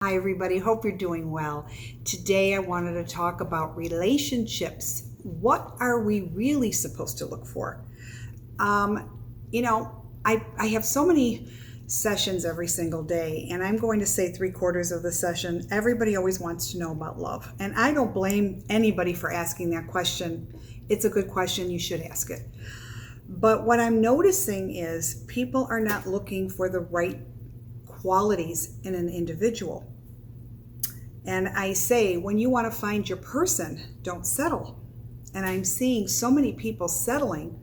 Hi, everybody. Hope you're doing well. Today, I wanted to talk about relationships. What are we really supposed to look for? I have so many sessions every single day, and I'm going to say three-quarters of the session, everybody always wants to know about love. And I don't blame anybody for asking that question. It's a good question. You should ask it. But what I'm noticing is people are not looking for the right qualities in an individual. And I say, when you want to find your person, don't settle. And I'm seeing so many people settling,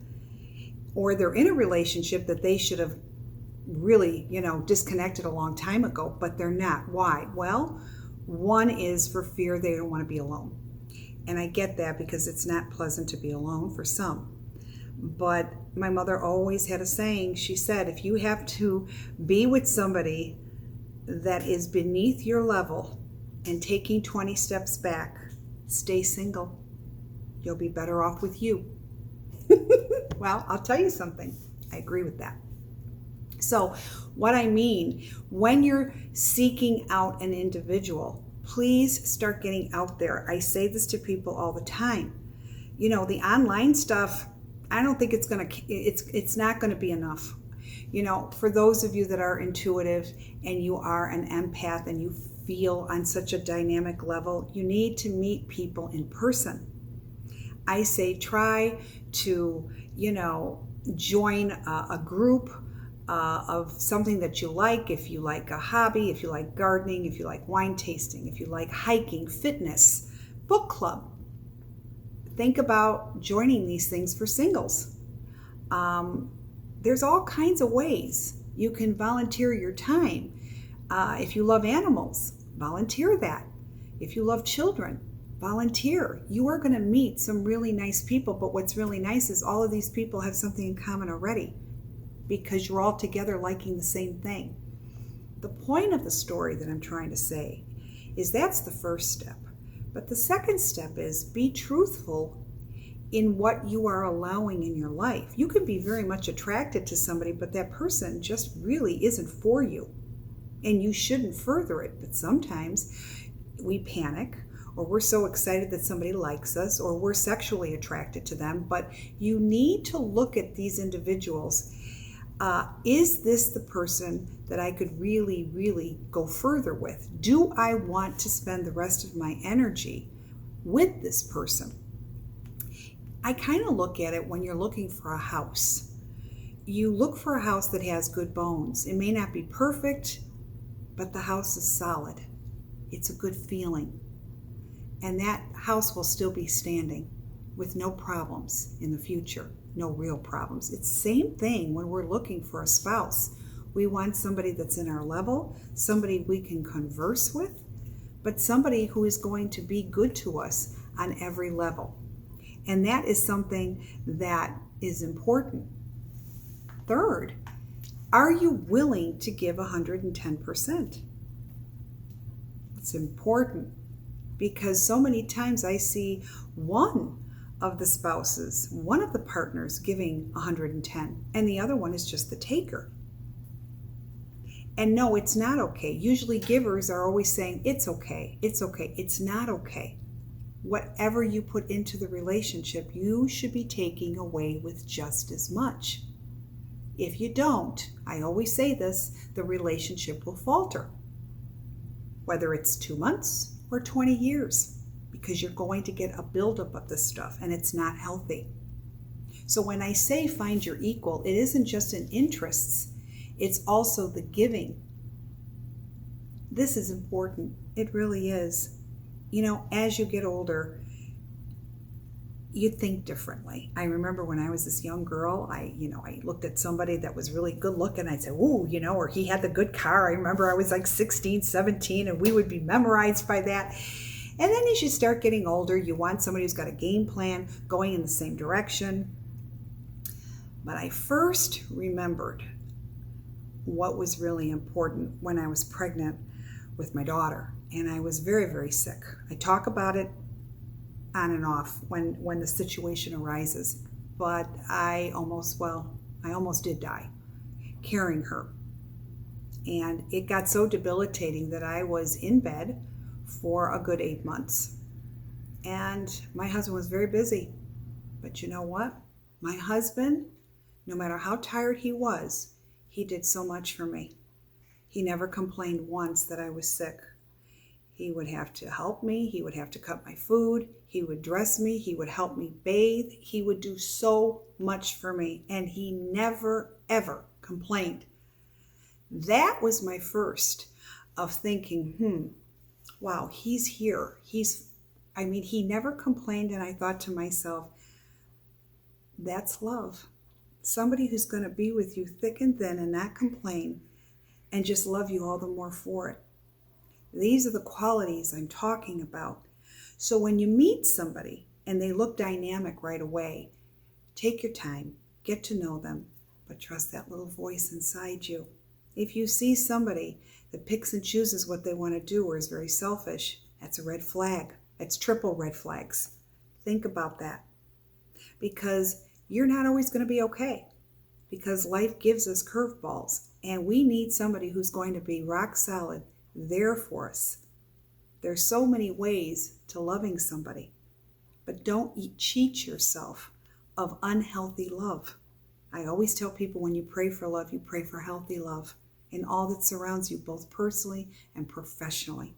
or they're in a relationship that they should have really, disconnected a long time ago, but they're not. Why? Well, one is for fear they don't want to be alone. And I get that because it's not pleasant to be alone for some. But my mother always had a saying. She said, if you have to be with somebody that is beneath your level and taking 20 steps back, stay single. You'll be better off with you. Well, I'll tell you something. I agree with that. So what I mean, when you're seeking out an individual, please start getting out there. I say this to people all the time. The online stuff, I don't think it's not going to be enough. For those of you that are intuitive and you are an empath and you feel on such a dynamic level, you need to meet people in person. I say try to, join a group of something that you like. If you like a hobby, if you like gardening, if you like wine tasting, if you like hiking, fitness, book club. Think about joining these things for singles. There's all kinds of ways you can volunteer your time. If you love animals, volunteer that. If you love children, volunteer. You are going to meet some really nice people, but what's really nice is all of these people have something in common already because you're all together liking the same thing. The point of the story that I'm trying to say is that's the first step. But the second step is be truthful in what you are allowing in your life. You can be very much attracted to somebody, but that person just really isn't for you. And you shouldn't further it. But sometimes we panic, or we're so excited that somebody likes us, or we're sexually attracted to them. But you need to look at these individuals. Is this the person that I could really, really go further with? Do I want to spend the rest of my energy with this person? I kind of look at it when you're looking for a house. You look for a house that has good bones. It may not be perfect, but the house is solid. It's a good feeling. And that house will still be standing with no problems in the future, no real problems. It's the same thing when we're looking for a spouse. We want somebody that's in our level, somebody we can converse with, but somebody who is going to be good to us on every level. And that is something that is important. Third, are you willing to give 110%? It's important because so many times I see one of the spouses, one of the partners giving 110, and the other one is just the taker. And no, it's not okay. Usually givers are always saying, it's okay, it's okay. It's not okay. Whatever you put into the relationship, you should be taking away with just as much. If you don't, I always say this, the relationship will falter. Whether it's 2 months or 20 years, because you're going to get a buildup of this stuff and it's not healthy. So when I say find your equal, it isn't just in interests, it's also the giving. This is important. It really is. As you get older, you think differently. I remember when I was this young girl, I looked at somebody that was really good looking. I'd say, ooh, or he had the good car. I remember I was like 16, 17, and we would be memorized by that. And then as you start getting older, you want somebody who's got a game plan going in the same direction. But I first remembered what was really important when I was pregnant with my daughter. And I was very, very sick. I talk about it on and off when the situation arises. But I almost did die carrying her. And it got so debilitating that I was in bed for a good 8 months. And my husband was very busy. But you know what? My husband, no matter how tired he was, he did so much for me. He never complained once that I was sick. He would have to help me. He would have to cut my food. He would dress me. He would help me bathe. He would do so much for me. And he never, ever complained. That was my first of thinking, wow, he's here. He never complained. And I thought to myself, that's love. Somebody who's going to be with you thick and thin and not complain and just love you all the more for it. These are the qualities I'm talking about. So when you meet somebody and they look dynamic right away, take your time, get to know them, but trust that little voice inside you. If you see somebody that picks and chooses what they want to do or is very selfish, that's a red flag. That's triple red flags. Think about that. Because you're not always going to be okay. Because life gives us curveballs. And we need somebody who's going to be rock solid, there for us. There's so many ways to loving somebody. But don't cheat yourself of unhealthy love. I always tell people when you pray for love, you pray for healthy love in all that surrounds you, both personally and professionally.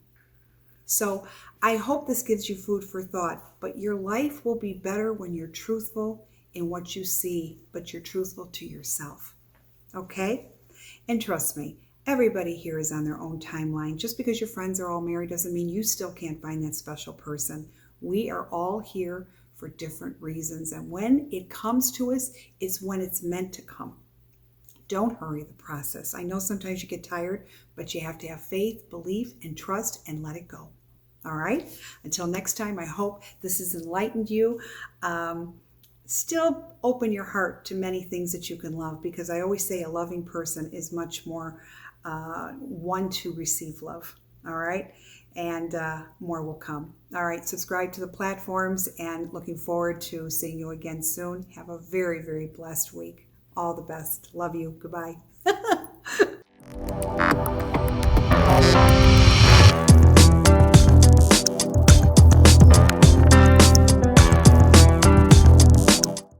So I hope this gives you food for thought, but your life will be better when you're truthful in what you see, but you're truthful to yourself. Okay? And trust me, everybody here is on their own timeline. Just because your friends are all married doesn't mean you still can't find that special person. We are all here for different reasons. And when it comes to us, it's when it's meant to come. Don't hurry the process. I know sometimes you get tired, but you have to have faith, belief, and trust and let it go. All right? Until next time, I hope this has enlightened you. Still open your heart to many things that you can love, because I always say a loving person is much more one to receive love. All right? And more will come. All right, subscribe to the platforms, and looking forward to seeing you again soon. Have a very, very blessed week. All the best. Love you. Goodbye.